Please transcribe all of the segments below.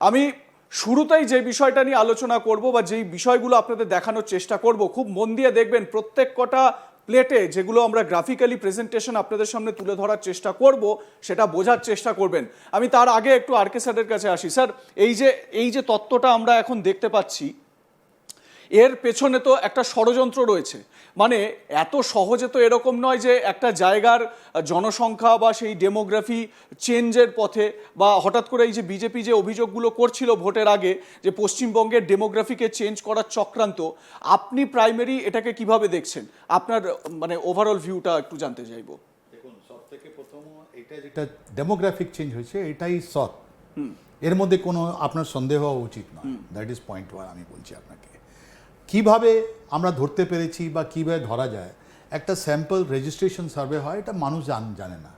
আমি শুরুতেই যে বিষয়টা নিয়ে আলোচনা করব বা যেই বিষয়গুলো আপনাদের দেখানোর চেষ্টা করব, খুব মন দিয়ে দেখবেন। প্রত্যেক কটা প্লেটে যেগুলো আমরা গ্রাফিক্যালি প্রেজেন্টেশন আপনাদের সামনে তুলে ধরার চেষ্টা করব, সেটা বোঝার চেষ্টা করবেন। আমি তার আগে একটু আর কে স্যারের কাছে আসি। স্যার, এই যে তত্ত্বটা আমরা এখন দেখতে পাচ্ছি, এর পেছনে তো একটা ষড়যন্ত্র রয়েছে। মানে এত সহজে তো এরকম নয় যে একটা জায়গার জনসংখ্যা বা সেই ডেমোগ্রাফি চেঞ্জের পথে, বা হঠাৎ করে এই যে বিজেপি যে অভিযোগগুলো করছিল ভোটের আগে যে পশ্চিমবঙ্গের ডেমোগ্রাফিকে চেঞ্জ করার চক্রান্ত, আপনি প্রাইমারি এটাকে কিভাবে দেখছেন? আপনার মানে ওভারঅল ভিউটা একটু জানতে চাইবো। দেখুন, সব থেকে প্রথম এটা যেটা ডেমোগ্রাফিক চেঞ্জ হয়েছে এটাই সৎ, এর মধ্যে কোনো আপনার সন্দেহ হওয়া উচিত নয়। That is point one. আমি বলছি আপনাকে কিভাবে আমরা ধরতে পেরেছি বা কিভাবে ধরা যায়। একটা স্যাম্পল রেজিস্ট্রেশন সার্ভে হয়, এটা মানুষ জানে না।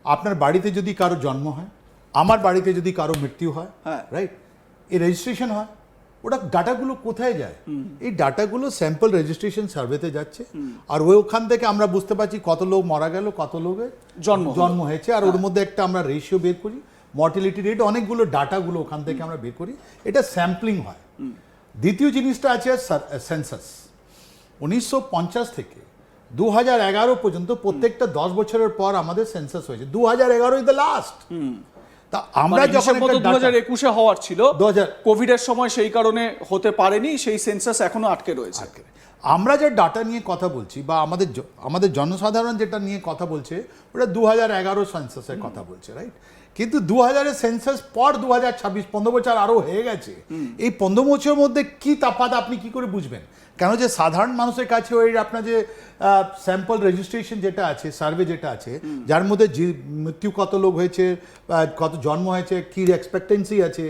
আপনার বাড়িতে যদি কারো জন্ম হয়, আমার বাড়িতে যদি কারো মৃত্যু হয়, রাইট, এই রেজিস্ট্রেশন হয়, ওটা ডাটাগুলো কোথায় যায়? এই ডাটাগুলো স্যাম্পল রেজিস্ট্রেশন সার্ভেতে যাচ্ছে, আর ওখান থেকে আমরা বুঝতে পারছি কত লোক মারা গেল, কত লোকের জন্ম হয়েছে, আর ওর মধ্যে একটা আমরা রেশিও বের করি, মর্টালিটি রেট, অনেকগুলো ডাটাগুলো ওখান থেকে আমরা বের করি। এটা স্যাম্পলিং হয়। দ্বিতীয় জিনিসটা আছে সেন্সাস। 1950 থেকে 2011 পর্যন্ত প্রত্যেকটা 10 বছরের পর আমাদের সেন্সাস হয়েছে। 2011 ইজ দ্য লাস্ট। তা আমরা যখন 2021-এ হওয়ার ছিল, কোভিডের সময় সেই কারণে হতে পারেনি, সেই সেন্সাস এখনো আটকে রয়েছে। আমরা যে ডাটা নিয়ে কথা বলছি বা আমাদের জনসাধারণ যেটা নিয়ে কথা বলছে, ওটা 2011 সেন্সাসের কথা বলছে, রাইট? কিন্তু 2000-এর সেন্সাস পর 2026, 15 বছর আরও হয়ে গেছে। এই 15 বছরের মধ্যে কি তফাৎ আপনি কি করে বুঝবেন? কেন যে সাধারণ মানুষের কাছে ওই আপনার যে স্যাম্পল রেজিস্ট্রেশন যেটা আছে, সার্ভে যেটা আছে, যার মধ্যে মৃত্যু কত লোক হয়েছে, কত জন্ম হয়েছে, কী এক্সপেক্টেন্সি আছে,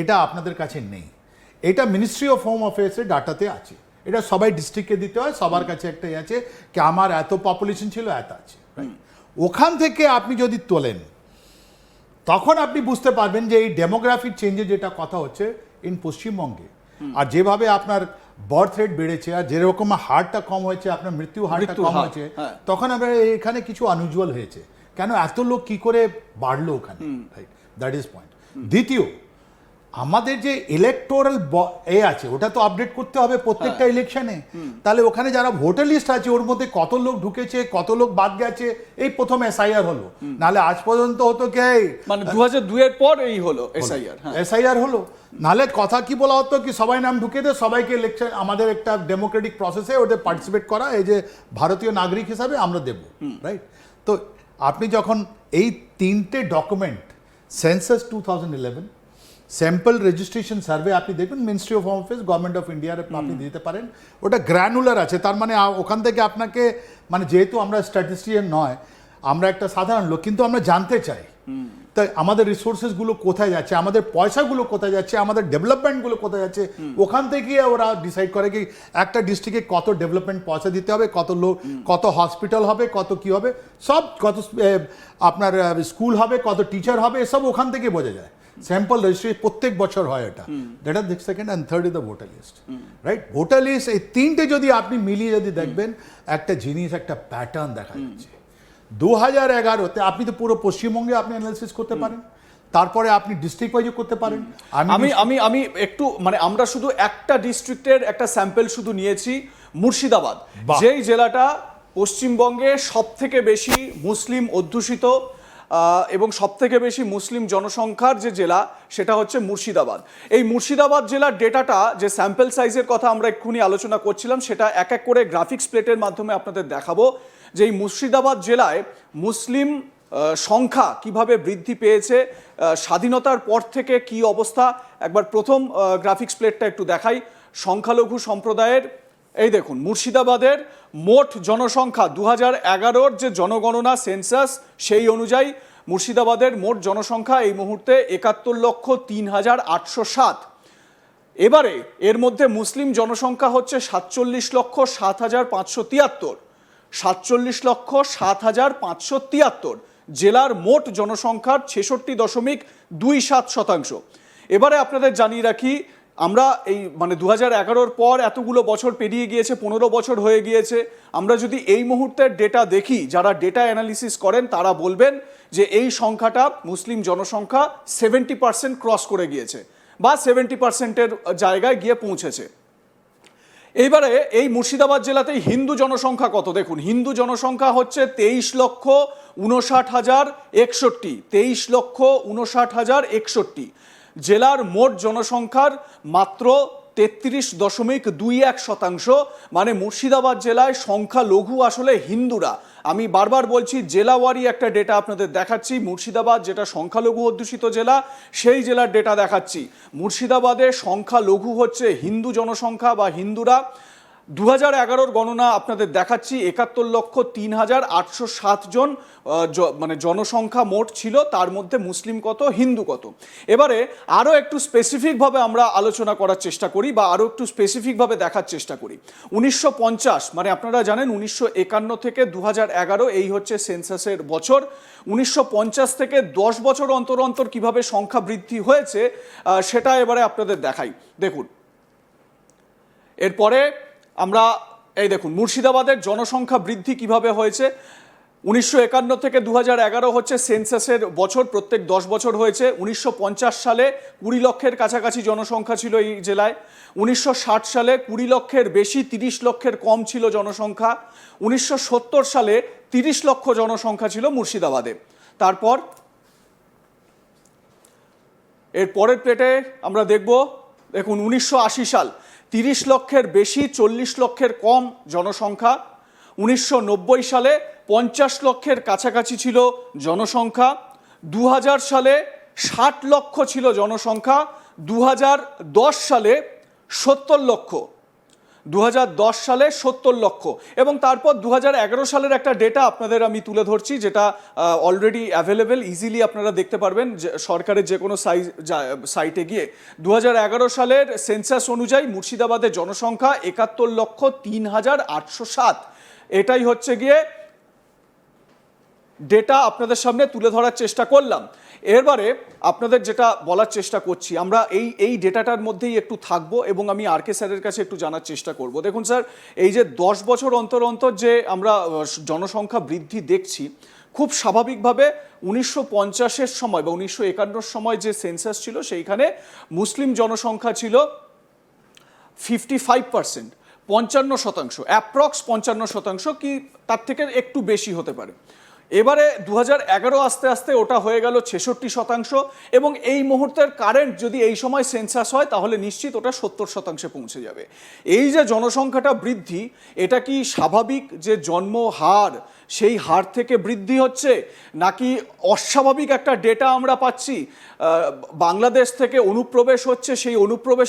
এটা আপনাদের কাছে নেই। এটা মিনিস্ট্রি অফ হোম অ্যাফেয়ার্সের ডাটাতে আছে। এটা সবাই ডিস্ট্রিক্টকে দিতে হয়, সবার কাছে একটাই আছে কি আমার এত পপুলেশন ছিল, এত আছে। ওখান থেকে আপনি যদি তোলেন, তখন আপনি বুঝতে পারবেন যে এই ডেমোগ্রাফিক চেঞ্জে যেটা কথা হচ্ছে ইন পশ্চিমবঙ্গে, আর যেভাবে আপনার বার্থ রেট বেড়েছে, আর যেরকম হারটা কম হয়েছে, আপনার মৃত্যু হারটা কম হয়েছে, তখন আমরা এখানে কিছু আনইউজুয়াল হয়েছে। কেন এত লোক কি করে বাড়লো ওখানে, রাইট? That is point. দ্বিতীয়, আমাদের যে ইলেকটোরাল আছে, ওটা তো আপডেট করতে হবে প্রত্যেকটা ইলেকশনে। তাহলে ওখানে যারা ভোটার লিস্ট আছে, ওর মধ্যে কত লোক ঢুকেছে, কত লোক বাদ গেছে, এই প্রথম এসআইআর হলো। নাহলে আজ পর্যন্ত হতো কে, মানে 2002-এর পর এই হলো এসআইআর হলো। নাহলে কথা কি বলা হতো কি সবাই নাম ঢুকে দে, সবাইকে ইলেকশন, আমাদের একটা ডেমোক্রেটিক প্রসেসে ওদের পার্টিসিপেট করা, এই যে ভারতীয় নাগরিক হিসাবে আমরা দেব, রাইট? তো আপনি যখন এই তিনটে document, census 2011, sample registration survey, আপনি দেখবেন ministry of home affairs, government of ইন্ডিয়ার আপনি দিতে পারেন, ওটা গ্র্যানুলার আছে। তার মানে ওখান থেকে আপনাকে, মানে যেহেতু আমরা স্ট্যাটিস্টিশিয়ান নয়, আমরা একটা সাধারণ লোক, কিন্তু আমরা জানতে চাই তাই আমাদের রিসোর্সেসগুলো কোথায় যাচ্ছে, আমাদের পয়সাগুলো কোথায় যাচ্ছে, আমাদের ডেভেলপমেন্টগুলো কোথায় যাচ্ছে। ওখান থেকে ওরা ডিসাইড করে কি একটা ডিস্ট্রিক্টে কত ডেভেলপমেন্ট পয়সা দিতে হবে, কত লোক, কত হসপিটাল হবে, কত কি হবে, সব কত আপনার স্কুল হবে, কত টিচার হবে, এসব ওখান থেকে বোঝা যায়। স্যাম্পল রেজিস্ট্রেশন প্রত্যেক বছর হয় এটা। যেটা second and third is the voter list, right? Voter list, এই তিনটে যদি আপনি মিলিয়ে যদি দেখবেন, একটা জিনিস, একটা প্যাটার্ন দেখা যাচ্ছে। 2011-তে আপনি তো পুরো পশ্চিমবঙ্গে আপনি অ্যানালিসিস করতে পারেন, তারপরে আপনি ডিস্ট্রিক্ট ওয়াইজ করতে পারেন। আমি একটু মানে আমরা শুধু একটা ডিস্ট্রিক্টের একটা স্যাম্পল শুধু নিয়েছি, মুর্শিদাবাদ, যেই জেলাটা পশ্চিমবঙ্গে সব থেকে বেশি মুসলিম অধ্যুষিত এবং সব থেকে বেশি মুসলিম জনসংখ্যার যে জেলা, সেটা হচ্ছে মুর্শিদাবাদ। এই মুর্শিদাবাদ জেলার ডেটাটা, যে স্যাম্পল সাইজের কথা আমরা এক্ষুনি আলোচনা করছিলাম, সেটা এক এক করে গ্রাফিক্স প্লেটের মাধ্যমে আপনাদের দেখাবো যে এই মুর্শিদাবাদ জেলায় মুসলিম সংখ্যা কিভাবে বৃদ্ধি পেয়েছে, স্বাধীনতার পর থেকে কি অবস্থা। একবার প্রথম গ্রাফিক্স প্লেটটা একটু দেখাই। সংখ্যালঘু সম্প্রদায়ের, এই দেখুন মুর্শিদাবাদের মোট জনসংখ্যা 2011-র যে জনগণনা সেন্সাস, সেই অনুযায়ী মুর্শিদাবাদের মোট জনসংখ্যা এই মুহূর্তে 71,03,807। এবারে এর মধ্যে মুসলিম জনসংখ্যা হচ্ছে 47,07,573, 47,07,573, জেলার মোট জনসংখ্যার 66.27%। এবারে আপনাদের জানিয়ে রাখি, আমরা এই মানে 2011-র পর এতগুলো বছর পেরিয়ে গিয়েছে, 15 বছর হয়ে গিয়েছে, আমরা যদি এই মুহূর্তের ডেটা দেখি, যারা ডেটা অ্যানালিসিস করেন তারা বলবেন যে এই সংখ্যাটা মুসলিম জনসংখ্যা 70% ক্রস করে গিয়েছে বা 70%-এর জায়গায় গিয়ে পৌঁছেছে। এইবারে এই মুর্শিদাবাদ জেলাতেই হিন্দু জনসংখ্যা কত দেখুন, হিন্দু জনসংখ্যা হচ্ছে 23,59,061, 23,59,061। জেলার মোট জনসংখ্যার মাত্র 33.21%, মানে মুর্শিদাবাদ জেলায় সংখ্যালঘু আসলে হিন্দুরা। আমি বারবার বলছি, জেলাওয়ারি একটা ডেটা আপনাদের দেখাচ্ছি, মুর্শিদাবাদ যেটা সংখ্যালঘু অধ্যুষিত জেলা সেই জেলার ডেটা দেখাচ্ছি। মুর্শিদাবাদে সংখ্যালঘু হচ্ছে হিন্দু জনসংখ্যা বা হিন্দুরা। 2011-র গণনা আপনাদের দেখাচ্ছি, 71,03,807 জন মানে জনসংখ্যা মোট ছিল, তার মধ্যে মুসলিম কত, হিন্দু কত। এবারে আরও একটু স্পেসিফিকভাবে আমরা আলোচনা করার চেষ্টা করি বা আরও একটু স্পেসিফিকভাবে দেখার চেষ্টা করি। 1950 মানে আপনারা জানেন 1951 থেকে 2011 এই হচ্ছে সেন্সাসের বছর। 1950 থেকে 10 বছর অন্তর অন্তর কীভাবে সংখ্যা বৃদ্ধি হয়েছে সেটা এবারে আপনাদের দেখাই। দেখুন, এরপরে আমরা এই দেখুন মুর্শিদাবাদের জনসংখ্যা বৃদ্ধি কিভাবে হয়েছে। 1951 থেকে 2011 হচ্ছে সেন্সাসের বছর, প্রত্যেক 10 বছর হয়েছে। 1950 সালে 20 লক্ষের কাছাকাছি জনসংখ্যা ছিল এই জেলায়। 1960 সালে 20 লক্ষের বেশি, 30 লক্ষের কম ছিল জনসংখ্যা। 1970 সালে 30 লক্ষ জনসংখ্যা ছিল মুর্শিদাবাদে। তারপর এর পরের প্লেটে আমরা দেখব, দেখুন 1980 সাল 30 লক্ষের বেশি, 40 লক্ষের কম জনসংখ্যা। 1990 সালে 50 লক্ষের কাছাকাছি ছিল জনসংখ্যা। 2000 সালে 60 লক্ষ ছিল জনসংখ্যা। 2010 সালে 70 লক্ষ, 2010 সালে 70 লক্ষ। এবং তারপর 2011 সালের একটা ডেটা আপনাদের আমি তুলে ধরছি, যেটা অলরেডি অ্যাভেলেবেল, ইজিলি আপনারা দেখতে পারবেন সরকারের যে কোনো সাইটে গিয়ে। 2011 সালের সেন্সাস অনুযায়ী মুর্শিদাবাদের জনসংখ্যা 71,03,807। এটাই হচ্ছে গিয়ে ডেটা আপনাদের সামনে তুলে ধরার চেষ্টা করলাম। এরবারে আপনাদের যেটা বলার চেষ্টা করছি, আমরা এই ডেটাটার মধ্যেই একটু থাকবো এবং আমি আর কে স্যারের কাছে একটু জানার চেষ্টা করব। দেখুন স্যার, এই যে 10 বছর অন্তর অন্তর যে আমরা জনসংখ্যা বৃদ্ধি দেখছি, খুব স্বাভাবিকভাবে 1950-এর সময় বা 1951-র সময় যে সেন্সাস ছিল সেইখানে মুসলিম জনসংখ্যা ছিল 55%, 55%, অ্যাপ্রক্স 55%, কি তার থেকে একটু বেশি হতে পারে। এবারে 2011 আস্তে আস্তে ওটা হয়ে গেল 66%, এবং এই মুহূর্তের কারেন্ট যদি এই সময় সেন্সাস হয় তাহলে নিশ্চিত ওটা 70% পৌঁছে যাবে। এই যে জনসংখ্যাটা বৃদ্ধি, এটা কি স্বাভাবিক যে জন্ম হার সেই হার থেকে বৃদ্ধি হচ্ছে, নাকি অস্বাভাবিক একটা ডেটা আমরা পাচ্ছি, বাংলাদেশ থেকে অনুপ্রবেশ হচ্ছে, সেই অনুপ্রবেশ